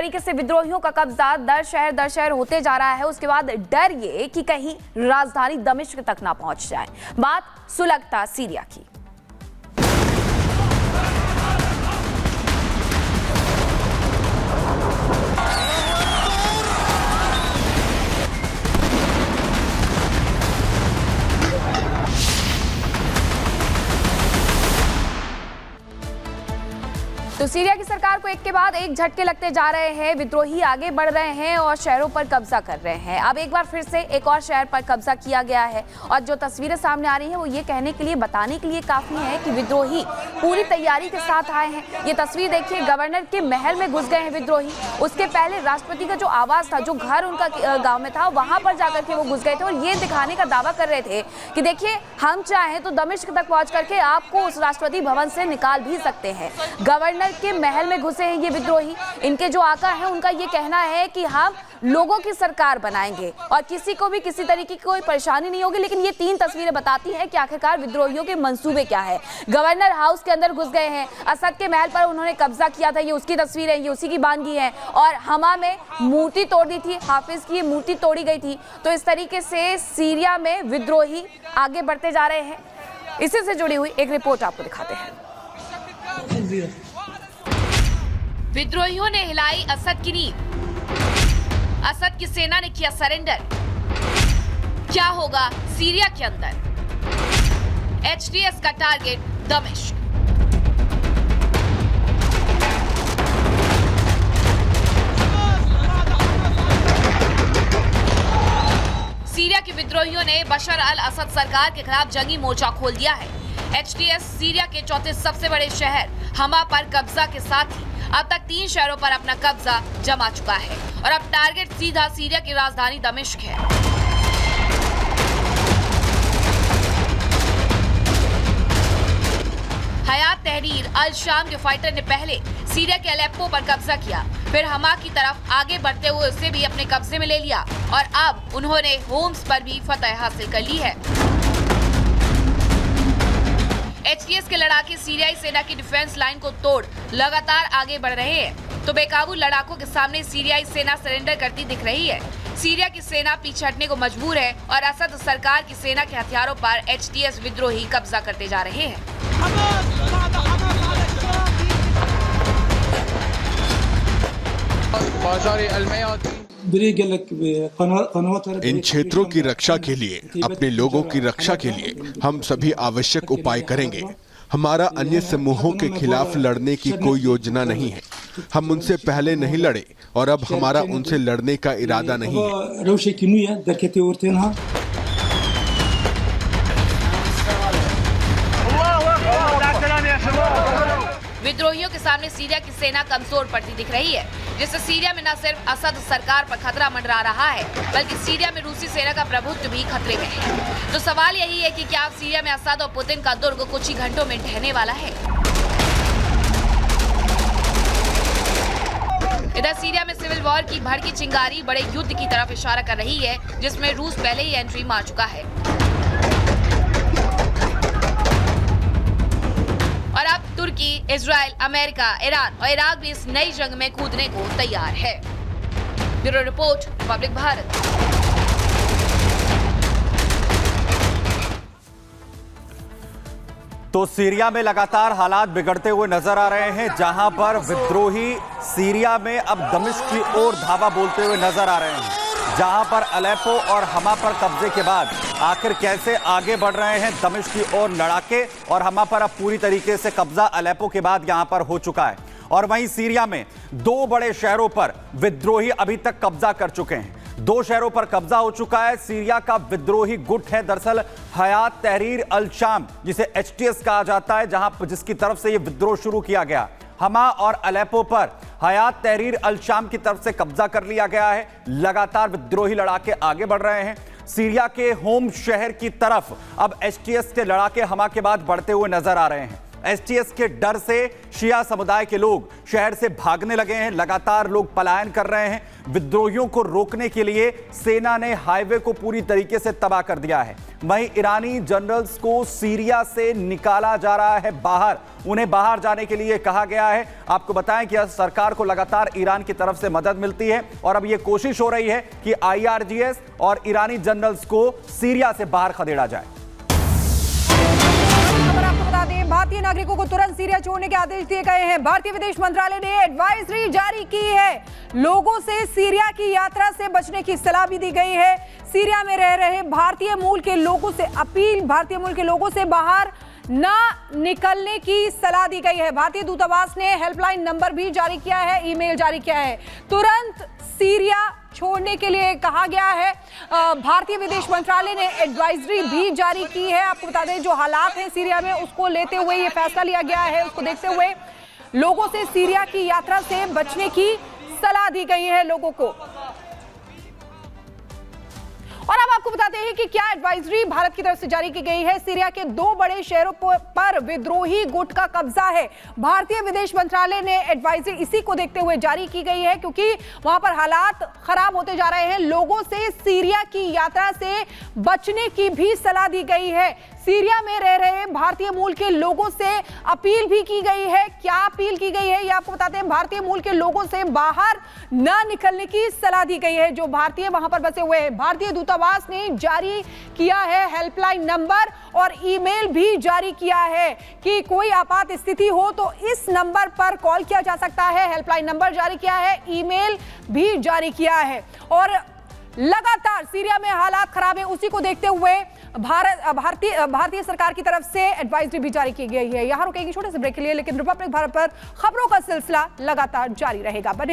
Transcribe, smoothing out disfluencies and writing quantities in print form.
तरीके से विद्रोहियों का कब्जा दर शहर होते जा रहा है, उसके बाद डर ये कि कहीं राजधानी दमिश्क तक ना पहुंच जाए। बात सुलगता सीरिया की। तो सीरिया की सरकार को एक के बाद एक झटके लगते जा रहे हैं। विद्रोही आगे बढ़ रहे हैं और शहरों पर कब्जा कर रहे हैं। अब एक बार फिर से एक और शहर पर कब्जा किया गया है और जो तस्वीरें सामने आ रही हैं वो ये कहने के लिए, बताने के लिए काफी है कि विद्रोही पूरी तैयारी के साथ आए हैं। ये तस्वीर देखिए, गवर्नर के महल में घुस गए हैं विद्रोही। उसके पहले राष्ट्रपति का जो आवास था, जो घर उनका गाँव में था, वहां पर जाकर के वो घुस गए थे और ये दिखाने का दावा कर रहे थे कि देखिए, हम चाहें तो दमिश्क तक पहुंच करके आपको उस राष्ट्रपति भवन से निकाल भी सकते हैं। गवर्नर के महल में घुसे हैं ये विद्रोही। इनके जो आका हैं उनका ये कहना है कि हम लोगों की सरकार बनाएंगे और किसी को भी किसी तरीके की कोई परेशानी नहीं होगी। लेकिन ये 3 तस्वीरें बताती हैं कि आखिरकार विद्रोहियों के मंसूबे क्या है। गवर्नर हाउस के अंदर घुस गए हैं, असद के महल पर उन्होंने कब्जा किया था, ये उसकी तस्वीर है, ये उसी की बानगी है। और हमा में मूर्ति तोड़ दी थी, हाफिज की ये मूर्ति तोड़ी गई थी। तो इस तरीके से सीरिया में विद्रोही आगे बढ़ते जा रहे हैं। इसी से जुड़ी हुई एक रिपोर्ट आपको दिखाते हैं। विद्रोहियों ने हिलाई असद की नींव, असद की सेना ने किया सरेंडर। क्या होगा सीरिया के अंदर? एचटीएस का टारगेट दमिश्क। सीरिया के विद्रोहियों ने बशर अल असद सरकार के खिलाफ जंगी मोर्चा खोल दिया है। एचटीएस सीरिया के चौथे सबसे बड़े शहर हमा पर कब्जा के साथ ही अब तक 3 शहरों पर अपना कब्जा जमा चुका है और अब टारगेट सीधा सीरिया की राजधानी दमिश्क है। हयात तहरीर अल शाम के फाइटर ने पहले सीरिया के अलेप्पो पर कब्जा किया, फिर हमा की तरफ आगे बढ़ते हुए उसे भी अपने कब्जे में ले लिया और अब उन्होंने होम्स पर भी फतह हासिल कर ली है। एचटीएस के लड़ाके सीरियाई सेना की डिफेंस लाइन को तोड़ लगातार आगे बढ़ रहे हैं। तो बेकाबू लड़ाकों के सामने सीरियाई सेना सरेंडर करती दिख रही है। सीरिया की सेना पीछे हटने को मजबूर है और असद सरकार की सेना के हथियारों पर एचटीएस विद्रोही कब्जा करते जा रहे हैं। इन क्षेत्रों की रक्षा के लिए, अपने लोगों की रक्षा के लिए हम सभी आवश्यक उपाय करेंगे। हमारा अन्य समूहों के खिलाफ लड़ने की कोई योजना नहीं है। हम उनसे पहले नहीं लड़े और अब हमारा उनसे लड़ने का इरादा नहीं है। विद्रोहियों के सामने सीरिया की सेना कमजोर पड़ती दिख रही है, जिससे सीरिया में न सिर्फ असद सरकार पर खतरा मंडरा रहा है, बल्कि सीरिया में रूसी सेना का प्रभुत्व भी खतरे में है। तो सवाल यही है कि क्या अब सीरिया में असद और पुतिन का दुर्ग कुछ ही घंटों में ढहने वाला है? इधर सीरिया में सिविल वॉर की भड़की चिंगारी बड़े युद्ध की तरफ इशारा कर रही है, जिसमें रूस पहले ही एंट्री मार चुका है और अब तुर्की, इजराइल, अमेरिका, ईरान और इराक भी इस नई जंग में कूदने को तैयार है। Bureau report, Republic Bharat. तो सीरिया में लगातार हालात बिगड़ते हुए नजर आ रहे हैं, जहां पर विद्रोही सीरिया में अब दमिश्क की ओर धावा बोलते हुए नजर आ रहे हैं। जहां पर अलेप्पो और हमा पर कब्जे के बाद आखिर कैसे आगे बढ़ रहे हैं दमिश्क की ओर लड़ाके, और हमा पर अब पूरी तरीके से कब्जा अलेप्पो के बाद यहां पर हो चुका है। और वहीं सीरिया में 2 बड़े शहरों पर विद्रोही अभी तक कब्जा कर चुके हैं। 2 शहरों पर कब्जा हो चुका है। सीरिया का विद्रोही गुट है दरअसल हयात तहरीर अल शाम, जिसे एचटीएस कहा जाता है, जहां जिसकी तरफ से यह विद्रोह शुरू किया गया। हमा और अलेप्पो पर हयात तहरीर अल शाम की तरफ से कब्जा कर लिया गया है। लगातार विद्रोही लड़ाके आगे बढ़ रहे हैं। सीरिया के होम शहर की तरफ अब एचटीएस के लड़ाके हमा के बाद बढ़ते हुए नजर आ रहे हैं। एसटीएफ के डर से शिया समुदाय के लोग शहर से भागने लगे हैं। लगातार लोग पलायन कर रहे हैं। विद्रोहियों को रोकने के लिए सेना ने हाईवे को पूरी तरीके से तबाह कर दिया है। वहीं ईरानी जनरल्स को सीरिया से निकाला जा रहा है बाहर। उन्हें बाहर जाने के लिए कहा गया है। आपको बताएं कि सरकार को लगातार ईरान की तरफ से मदद मिलती है और अब यह कोशिश हो रही है कि आईआरजीएस और ईरानी जनरल्स को सीरिया से बाहर खदेड़ा जाए। आपको बता दें, भारतीय नागरिकों को तुरंत सीरिया छोड़ने के आदेश दिए गए हैं। भारतीय विदेश मंत्रालय ने एडवाइजरी जारी की है। लोगों से सीरिया की यात्रा से बचने की सलाह भी दी गई है। सीरिया में रह रहे भारतीय मूल के लोगों से अपील, भारतीय मूल के लोगों से बाहर ना निकलने की सलाह दी गई है। भारतीय दूतावास ने हेल्पलाइन नंबर भी जारी किया है, ईमेल जारी किया है। तुरंत सीरिया छोड़ने के लिए कहा गया है। भारतीय विदेश मंत्रालय ने एडवाइजरी भी जारी की है। आपको बता दें, जो हालात हैं सीरिया में उसको लेते हुए ये फैसला लिया गया है। उसको देखते हुए लोगों से सीरिया की यात्रा से बचने की सलाह दी गई है लोगों को। और अब आपको बताते हैं कि क्या एडवाइजरी भारत की तरफ से जारी की गई है। सीरिया के 2 बड़े शहरों पर विद्रोही गुट का कब्जा है। भारतीय विदेश मंत्रालय ने एडवाइजरी इसी को देखते हुए जारी की गई है, क्योंकि वहां पर हालात खराब होते जा रहे हैं। लोगों से सीरिया की यात्रा से बचने की भी सलाह दी गई है। सीरिया में रह रहे भारतीय मूल के लोगों से अपील भी की गई है। क्या अपील की गई है ये आपको बताते हैं। भारतीय मूल के लोगों से बाहर न निकलने की सलाह दी गई है, जो भारतीय वहां पर बसे हुए हैं। भारतीय दूतावास ने जारी किया है हेल्पलाइन नंबर और ईमेल भी जारी किया है कि कोई आपात स्थिति हो तो इस नंबर पर कॉल किया जा सकता है। हेल्पलाइन नंबर जारी किया है, ईमेल भी जारी किया है। और लगातार सीरिया में हालात खराब है, उसी को देखते हुए भारतीय सरकार की तरफ से एडवाइजरी भी जारी की गई है। यहां रुकेंगे छोटे से ब्रेक के लिए, लेकिन रिपब्लिक भारत पर खबरों का सिलसिला लगातार जारी रहेगा। बने